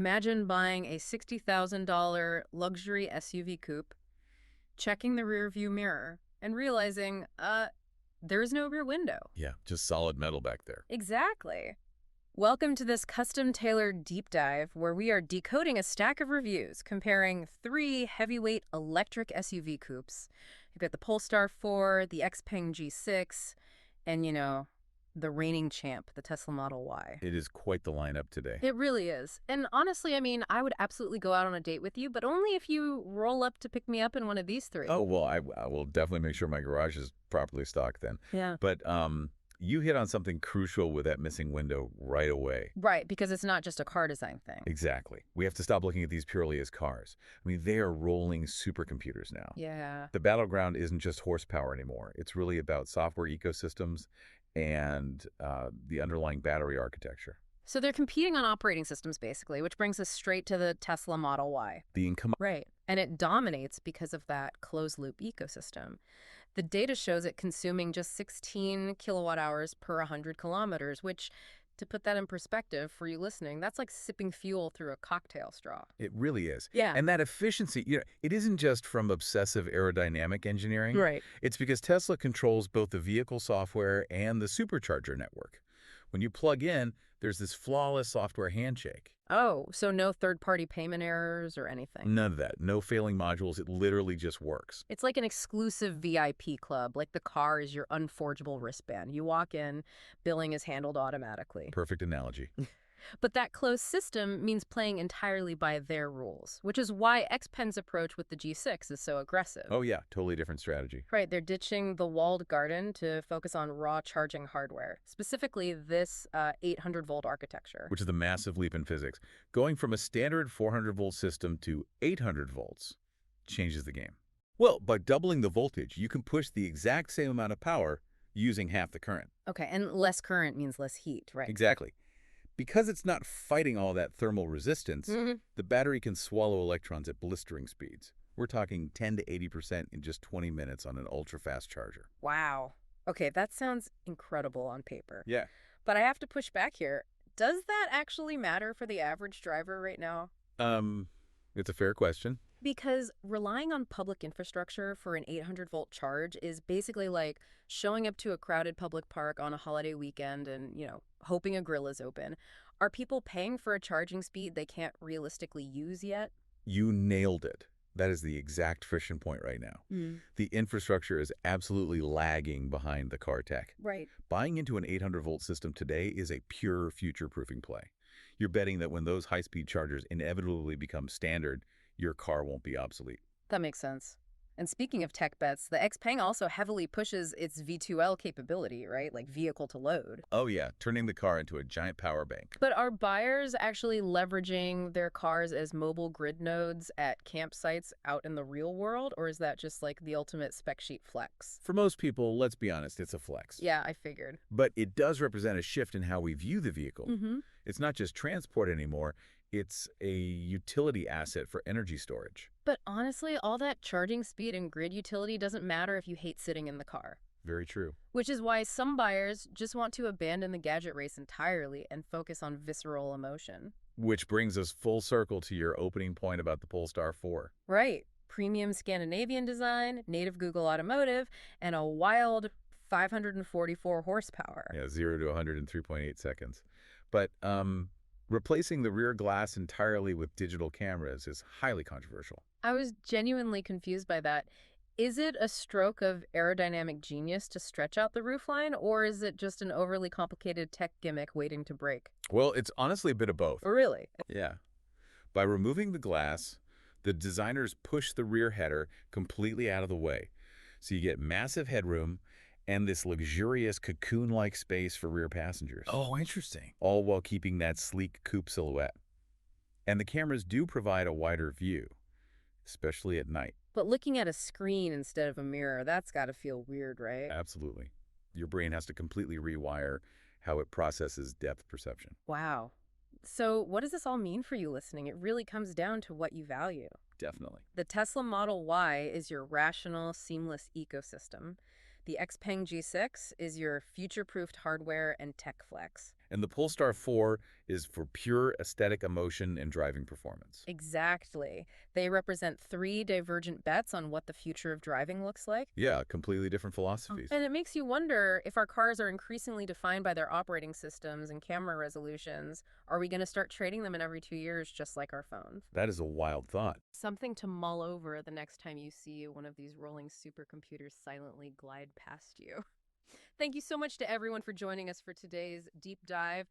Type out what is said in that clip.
Imagine buying a $60,000 luxury SUV coupe, checking the rear view mirror, and realizing, there's no rear window. Yeah, just solid metal back there. Exactly. Welcome to this custom-tailored deep dive where we are decoding a stack of reviews comparing 3 heavyweight electric SUV coupes. You've got the Polestar 4, the XPeng G6, and, the reigning champ, the Tesla Model Y. It is quite the lineup today. It really is. And honestly, I would absolutely go out on a date with you, but only if you roll up to pick me up in one of these 3. Oh, well, I will definitely make sure my garage is properly stocked then. Yeah. But you hit on something crucial with that missing window right away. Right, because it's not just a car design thing. Exactly. We have to stop looking at these purely as cars. I mean, they are rolling supercomputers now. Yeah. The battleground isn't just horsepower anymore. It's really about software ecosystems and the underlying battery architecture. So they're competing on operating systems, basically, which brings us straight to the Tesla Model Y. The income. Right. And it dominates because of that closed-loop ecosystem. The data shows it consuming just 16 kilowatt hours per 100 kilometers, which, to put that in perspective for you listening, that's like sipping fuel through a cocktail straw. It really is. Yeah. And that efficiency, it isn't just from obsessive aerodynamic engineering. Right. It's because Tesla controls both the vehicle software and the supercharger network. When you plug in, there's this flawless software handshake. Oh, so no third-party payment errors or anything? None of that. No failing modules. It literally just works. It's like an exclusive VIP club, like the car is your unforgeable wristband. You walk in, billing is handled automatically. Perfect analogy. But that closed system means playing entirely by their rules, which is why XPeng's approach with the G6 is so aggressive. Oh, yeah. Totally different strategy. Right, they're ditching the walled garden to focus on raw charging hardware, specifically this 800-volt architecture. Which is a massive leap in physics. Going from a standard 400-volt system to 800 volts changes the game. Well, by doubling the voltage, you can push the exact same amount of power using half the current. Okay, and less current means less heat, right? Exactly. Because it's not fighting all that thermal resistance, the battery can swallow electrons at blistering speeds. We're talking 10 to 80% in just 20 minutes on an ultra-fast charger. Wow. Okay, that sounds incredible on paper. Yeah. But I have to push back here. Does that actually matter for the average driver right now? It's a fair question. Because relying on public infrastructure for an 800-volt charge is basically like showing up to a crowded public park on a holiday weekend and, hoping a grill is open. Are people paying for a charging speed they can't realistically use yet? You nailed it. That is the exact friction point right now. The infrastructure is absolutely lagging behind the car tech. Right. Buying into an 800-volt system today is a pure future-proofing play. You're betting that when those high-speed chargers inevitably become standard, your car won't be obsolete. That makes sense. And speaking of tech bets, the XPeng also heavily pushes its V2L capability, right? Like vehicle to load. Oh yeah, turning the car into a giant power bank. But are buyers actually leveraging their cars as mobile grid nodes at campsites out in the real world? Or is that just like the ultimate spec sheet flex? For most people, let's be honest, it's a flex. Yeah, I figured. But it does represent a shift in how we view the vehicle. It's not just transport anymore. It's a utility asset for energy storage. But honestly, all that charging speed and grid utility doesn't matter if you hate sitting in the car. Very true. Which is why some buyers just want to abandon the gadget race entirely and focus on visceral emotion. Which brings us full circle to your opening point about the Polestar 4. Right. Premium Scandinavian design, native Google Automotive, and a wild 544 horsepower. Yeah, 0 to 100 in 3.8 seconds. But replacing the rear glass entirely with digital cameras is highly controversial. I was genuinely confused by that. Is it a stroke of aerodynamic genius to stretch out the roofline, or is it just an overly complicated tech gimmick waiting to break? Well, it's honestly a bit of both. Really? Yeah. By removing the glass, the designers push the rear header completely out of the way. So you get massive headroom and this luxurious cocoon-like space for rear passengers. Oh, interesting. All while keeping that sleek coupe silhouette. And the cameras do provide a wider view, especially at night. But looking at a screen instead of a mirror, that's got to feel weird, right? Absolutely. Your brain has to completely rewire how it processes depth perception. Wow. So what does this all mean for you listening? It really comes down to what you value. Definitely. The Tesla Model Y is your rational, seamless ecosystem. The XPeng G6 is your future-proofed hardware and tech flex. And the Polestar 4 is for pure aesthetic emotion and driving performance. Exactly. They represent three divergent bets on what the future of driving looks like. Yeah, completely different philosophies. And it makes you wonder, if our cars are increasingly defined by their operating systems and camera resolutions, are we going to start trading them in every 2 years just like our phones? That is a wild thought. Something to mull over the next time you see one of these rolling supercomputers silently glide past you. Thank you so much to everyone for joining us for today's deep dive.